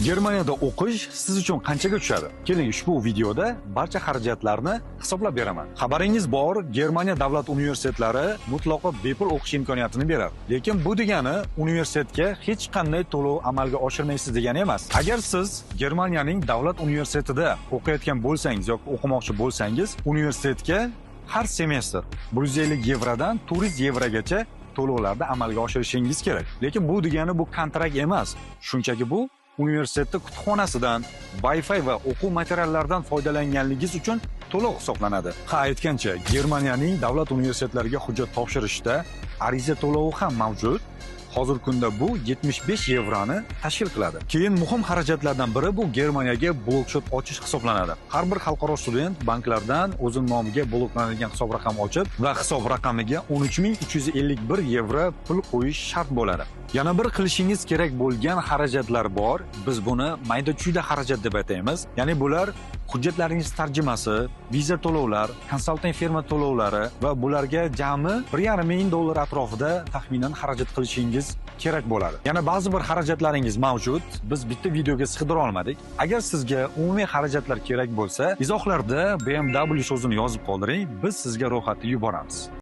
Germaniyada o'qish siz uchun qanchaga tushadi? Keling, ushbu videoda barcha xarajatlarni hisoblab beraman. Xabaringiz bor, Germaniya davlat universitetlari mutlaqo bepul o'qish imkoniyatini beradi. Lekin bu degani universitetga hech qanday to'lov amalga oshirmaysiz degani emas. Agar siz Germaniyaning davlat universitetida o'qiyotgan bo'lsangiz yoki o'qimoqchi bo'lsangiz, universitetga har semestr 150 yevrodan 400 yevragacha to'lovlarni amalga oshirishingiz kerak. Lekin bu degani bu kontrakt emas. Shunchaki bu universitetda kutubxonasidan, Wi-Fi va o'quv materiallaridan foydalanganligingiz uchun to'lov hisoblanadi. Aytgancha, Germaniyaning davlat universitetlariga hujjat topshirishda ariza to'lovi ham mavjud. Hozir kunda bu 75 yevroni tashkil qiladi. Keyin muhim xarajatlardan biri bu Germaniyaga blokchot ochish hisoblanadi. Har bir xalqaro student banklardan o'zining nomiga bloklanadigan hisob raqam ochib va hisob raqamiga 13351 yevro pul qo'yish shart bo'ladi. Yana bir qilishingiz kerak bo'lgan xarajatlar bor. Biz buni mayda-chuyda xarajat deb ataymiz. Ya'ni bular hujjatlaringiz tarjimasi, viza to'lovlar, konsaltant firma to'lovlari va bularga jami $1,500 atrofida taxminan xarajat qilishingiz kerak bo'ladi. Yana ba'zi bir xarajatlaringiz mavjud. Biz bitta videoga sig'dira olmadik. Agar sizga umumiy xarajatlar kerak bo'lsa, izohlarda BMW so'zini yozib qoldiring, biz sizga ro'yxatni yuboramiz.